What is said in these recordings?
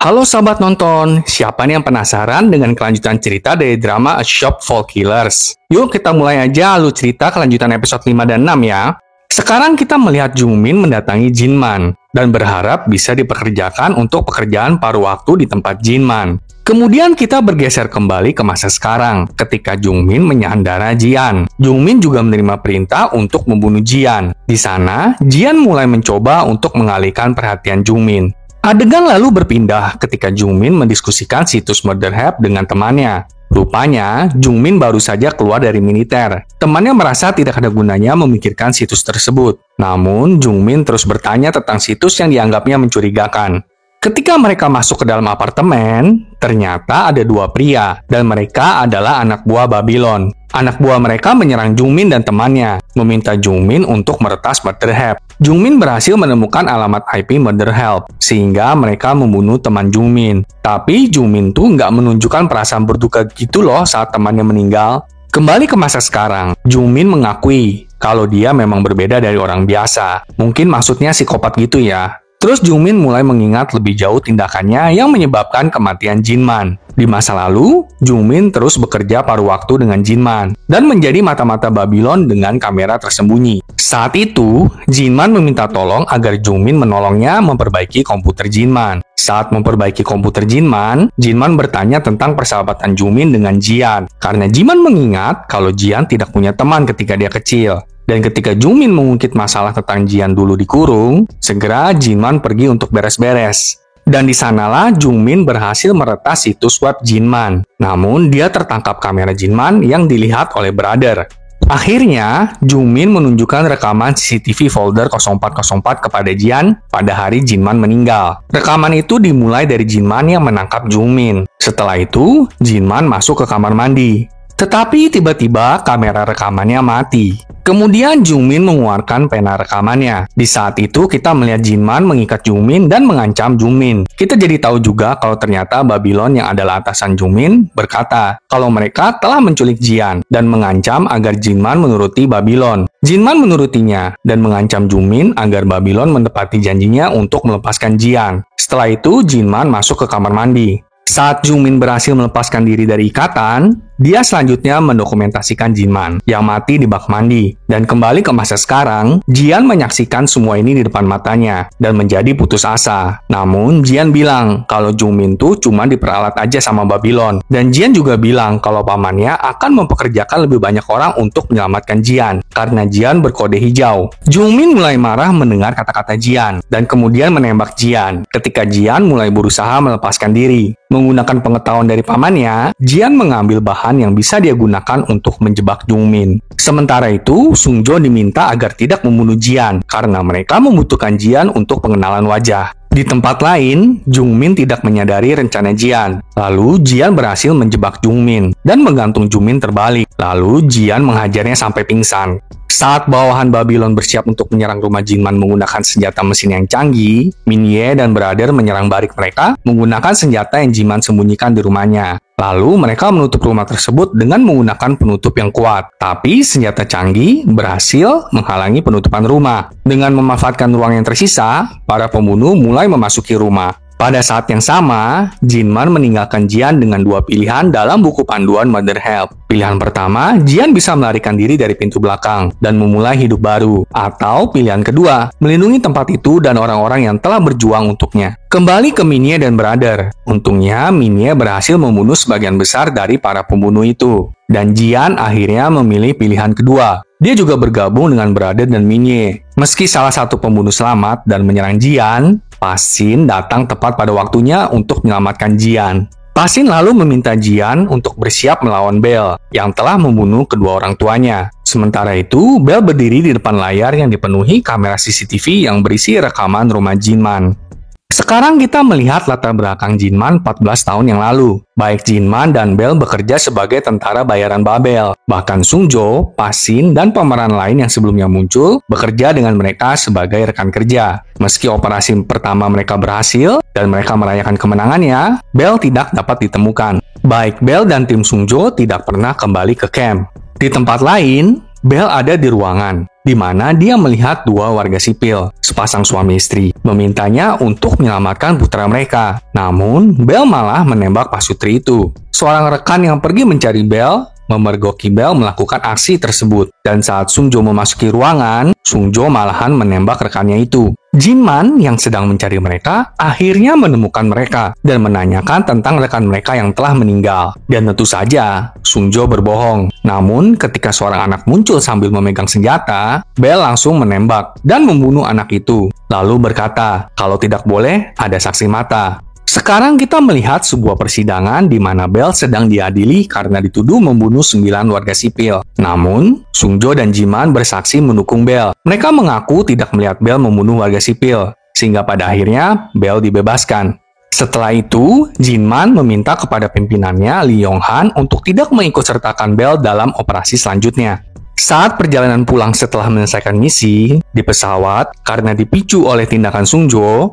Halo sahabat nonton, siapa nih yang penasaran dengan kelanjutan cerita dari drama A Shop for Killers? Yuk kita mulai aja alur cerita kelanjutan episode 5 dan 6 ya. Sekarang kita melihat Jungmin mendatangi Jinman dan berharap bisa dipekerjakan untuk pekerjaan paruh waktu di tempat Jinman. Kemudian kita bergeser kembali ke masa sekarang ketika Jungmin menyandara Jian. Jungmin juga menerima perintah untuk membunuh Jian. Di sana, Jian mulai mencoba untuk mengalihkan perhatian Jungmin. Adegan lalu berpindah ketika Jungmin mendiskusikan situs Murder Hub dengan temannya. Rupanya, Jungmin baru saja keluar dari militer. Temannya merasa tidak ada gunanya memikirkan situs tersebut. Namun, Jungmin terus bertanya tentang situs yang dianggapnya mencurigakan. Ketika mereka masuk ke dalam apartemen, ternyata ada dua pria, dan mereka adalah anak buah Babylon. Anak buah mereka menyerang Jungmin dan temannya, meminta Jungmin untuk meretas Murder Hub. Jungmin berhasil menemukan alamat IP Murder Hub, sehingga mereka membunuh teman Jungmin. Tapi Jungmin tuh nggak menunjukkan perasaan berduka gitu loh saat temannya meninggal. Kembali ke masa sekarang, Jungmin mengakui kalau dia memang berbeda dari orang biasa. Mungkin maksudnya psikopat gitu ya. Terus Jungmin mulai mengingat lebih jauh tindakannya yang menyebabkan kematian Jinman. Di masa lalu, Jungmin terus bekerja paruh waktu dengan Jinman dan menjadi mata-mata Babylon dengan kamera tersembunyi. Saat itu, Jinman meminta tolong agar Jungmin menolongnya memperbaiki komputer Jinman. Saat memperbaiki komputer Jinman, Jinman bertanya tentang persahabatan Jungmin dengan Jian. Karena Jinman mengingat kalau Jian tidak punya teman ketika dia kecil. Dan ketika Jungmin mengungkit masalah tentang Jian dulu dikurung, segera Jinman pergi untuk beres-beres. Dan di sanalah Jungmin berhasil meretas situs web Jinman. Namun dia tertangkap kamera Jinman yang dilihat oleh Brother. Akhirnya, Jungmin menunjukkan rekaman CCTV folder 0404 kepada Jian pada hari Jinman meninggal. Rekaman itu dimulai dari Jinman yang menangkap Jungmin. Setelah itu, Jinman masuk ke kamar mandi. Tetapi tiba-tiba kamera rekamannya mati. Kemudian Jungmin mengeluarkan pena rekamannya. Di saat itu kita melihat Jinman mengikat Jungmin dan mengancam Jungmin. Kita jadi tahu juga kalau ternyata Babylon yang adalah atasan Jungmin berkata kalau mereka telah menculik Jian dan mengancam agar Jinman menuruti Babylon. Jinman menurutinya dan mengancam Jungmin agar Babylon menepati janjinya untuk melepaskan Jian. Setelah itu Jinman masuk ke kamar mandi. Saat Jungmin berhasil melepaskan diri dari ikatan, dia selanjutnya mendokumentasikan Jinman yang mati di bak mandi. Dan kembali ke masa sekarang, Jian menyaksikan semua ini di depan matanya dan menjadi putus asa. Namun, Jian bilang kalau Jungmin tuh cuma diperalat aja sama Babylon. Dan Jian juga bilang kalau pamannya akan mempekerjakan lebih banyak orang untuk menyelamatkan Jian karena Jian berkode hijau. Jungmin mulai marah mendengar kata-kata Jian dan kemudian menembak Jian ketika Jian mulai berusaha melepaskan diri. Menggunakan pengetahuan dari pamannya, Jian mengambil bahan yang bisa dia gunakan untuk menjebak Jungmin. Sementara itu, Sungjo diminta agar tidak membunuh Jian karena mereka membutuhkan Jian untuk pengenalan wajah. Di tempat lain, Jungmin tidak menyadari rencana Jian. Lalu, Jian berhasil menjebak Jungmin dan menggantung Jungmin terbalik. Lalu, Jian menghajarnya sampai pingsan. Saat bawahan Babylon bersiap untuk menyerang rumah Jinman menggunakan senjata mesin yang canggih, Minye dan Brother menyerang balik mereka menggunakan senjata yang Jinman sembunyikan di rumahnya. Lalu mereka menutup rumah tersebut dengan menggunakan penutup yang kuat. Tapi senjata canggih berhasil menghalangi penutupan rumah. Dengan memanfaatkan ruang yang tersisa, para pembunuh mulai memasuki rumah. Pada saat yang sama, Jinman meninggalkan Jian dengan dua pilihan dalam buku panduan Murder Hub. Pilihan pertama, Jian bisa melarikan diri dari pintu belakang dan memulai hidup baru. Atau pilihan kedua, melindungi tempat itu dan orang-orang yang telah berjuang untuknya. Kembali ke Minye dan Brother. Untungnya, Minye berhasil membunuh sebagian besar dari para pembunuh itu. Dan Jian akhirnya memilih pilihan kedua. Dia juga bergabung dengan Brother dan Minye. Meski salah satu pembunuh selamat dan menyerang Jian, Pasin datang tepat pada waktunya untuk menyelamatkan Jian. Pasin lalu meminta Jian untuk bersiap melawan Bell yang telah membunuh kedua orang tuanya. Sementara itu, Bell berdiri di depan layar yang dipenuhi kamera CCTV yang berisi rekaman rumah Jinman. Sekarang kita melihat latar belakang Jinman 14 tahun yang lalu. Baik Jinman dan Bell bekerja sebagai tentara bayaran Babel. Bahkan Sungjo, Pasin, dan pemeran lain yang sebelumnya muncul bekerja dengan mereka sebagai rekan kerja. Meski operasi pertama mereka berhasil dan mereka merayakan kemenangannya, Bell tidak dapat ditemukan. Baik Bell dan tim Sungjo tidak pernah kembali ke camp. Di tempat lain, Bell ada di ruangan, di mana dia melihat dua warga sipil, sepasang suami istri, memintanya untuk menyelamatkan putra mereka. Namun, Bell malah menembak pasutri itu. Seorang rekan yang pergi mencari Bell memergoki Bell melakukan aksi tersebut. Dan saat Sung Jo memasuki ruangan, Sung Jo malahan menembak rekannya itu. Jin Man yang sedang mencari mereka akhirnya menemukan mereka dan menanyakan tentang rekan mereka yang telah meninggal. Dan tentu saja, Sung Jo berbohong. Namun, ketika seorang anak muncul sambil memegang senjata, Bell langsung menembak dan membunuh anak itu. Lalu berkata, kalau tidak boleh, ada saksi mata. Sekarang kita melihat sebuah persidangan di mana Bell sedang diadili karena dituduh membunuh 9 warga sipil. Namun, Sung Jo dan Jin Man bersaksi mendukung Bell. Mereka mengaku tidak melihat Bell membunuh warga sipil, sehingga pada akhirnya Bell dibebaskan. Setelah itu, Jin Man meminta kepada pimpinannya Lee Yong Han untuk tidak mengikutsertakan Bell dalam operasi selanjutnya. Saat perjalanan pulang setelah menyelesaikan misi, di pesawat, karena dipicu oleh tindakan Sung Jo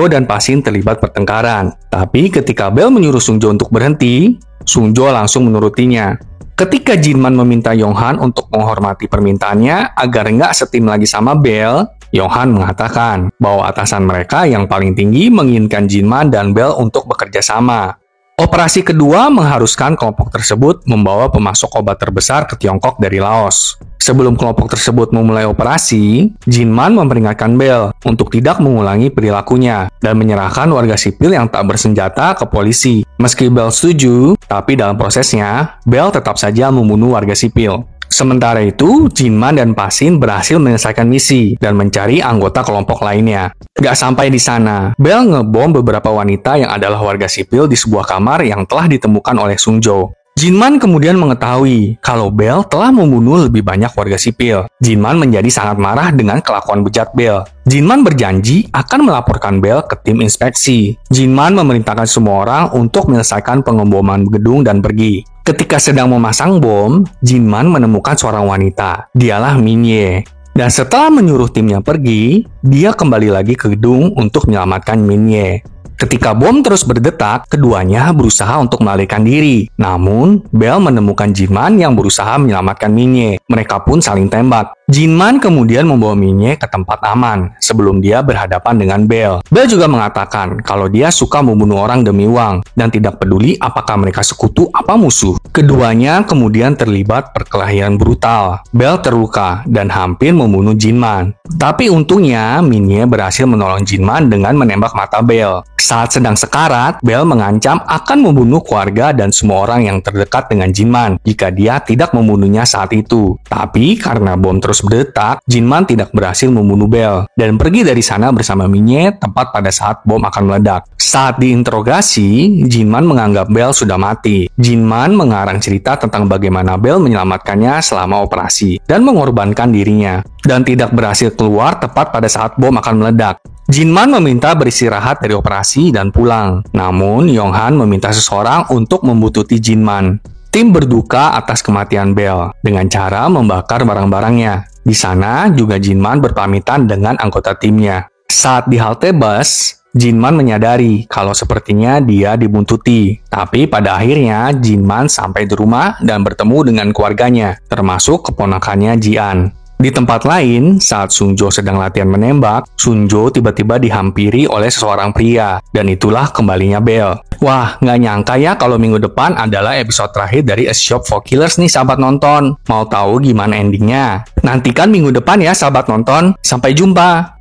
dan Pasin terlibat pertengkaran. Tapi ketika Bell menyuruh Sung Jo untuk berhenti, Sung Jo langsung menurutinya. Ketika Jin Man meminta Yong Han untuk menghormati permintaannya agar nggak setim lagi sama Bell, Yong Han mengatakan bahwa atasan mereka yang paling tinggi menginginkan Jin Man dan Bell untuk bekerja sama. Operasi kedua mengharuskan kelompok tersebut membawa pemasok obat terbesar ke Tiongkok dari Laos. Sebelum kelompok tersebut memulai operasi, Jin Man memperingatkan Bell untuk tidak mengulangi perilakunya dan menyerahkan warga sipil yang tak bersenjata ke polisi. Meski Bell setuju, tapi dalam prosesnya, Bell tetap saja membunuh warga sipil. Sementara itu, Jin Man dan Pasin berhasil menyelesaikan misi dan mencari anggota kelompok lainnya. Gak sampai di sana, Bell ngebom beberapa wanita yang adalah warga sipil di sebuah kamar yang telah ditemukan oleh Sung Jo. Jin Man kemudian mengetahui kalau Bell telah membunuh lebih banyak warga sipil. Jin Man menjadi sangat marah dengan kelakuan bejat Bell. Jin Man berjanji akan melaporkan Bell ke tim inspeksi. Jin Man memerintahkan semua orang untuk menyelesaikan pengeboman gedung dan pergi. Ketika sedang memasang bom, Jin Man menemukan seorang wanita. Dialah Min Ye. Dan setelah menyuruh timnya pergi, dia kembali lagi ke gedung untuk menyelamatkan Min Ye. Ketika bom terus berdetak, keduanya berusaha untuk melarikan diri. Namun, Bell menemukan Jin Man yang berusaha menyelamatkan Min Ye. Mereka pun saling tembak. Jin Man kemudian membawa Min Ye ke tempat aman sebelum dia berhadapan dengan Bell. Bell juga mengatakan kalau dia suka membunuh orang demi uang dan tidak peduli apakah mereka sekutu apa musuh. Keduanya kemudian terlibat perkelahian brutal. Bell terluka dan hampir membunuh Jin Man. Tapi untungnya Min Ye berhasil menolong Jin Man dengan menembak mata Bell. Saat sedang sekarat, Bell mengancam akan membunuh keluarga dan semua orang yang terdekat dengan Jin Man jika dia tidak membunuhnya saat itu. Tapi karena bom terus berdetak, Jin Man tidak berhasil membunuh Bell dan pergi dari sana bersama Min Ye tepat pada saat bom akan meledak. Saat diinterogasi, Jin Man menganggap Bell sudah mati. Jin Man mengarang cerita tentang bagaimana Bell menyelamatkannya selama operasi dan mengorbankan dirinya dan tidak berhasil keluar tepat pada saat bom akan meledak. Jin Man meminta beristirahat dari operasi dan pulang. Namun, Yong Han meminta seseorang untuk membuntuti Jin Man. Tim berduka atas kematian Bell dengan cara membakar barang-barangnya. Di sana juga Jin Man berpamitan dengan anggota timnya. Saat di halte bus, Jin Man menyadari kalau sepertinya dia dibuntuti. Tapi pada akhirnya Jin Man sampai di rumah dan bertemu dengan keluarganya, termasuk keponakannya Jian. Di tempat lain, saat Sung Jo sedang latihan menembak, Sung Jo tiba-tiba dihampiri oleh seseorang pria, dan itulah kembalinya Bell. Wah, nggak nyangka ya kalau minggu depan adalah episode terakhir dari A Shop for Killers nih sahabat nonton. Mau tahu gimana endingnya? Nantikan minggu depan ya sahabat nonton. Sampai jumpa!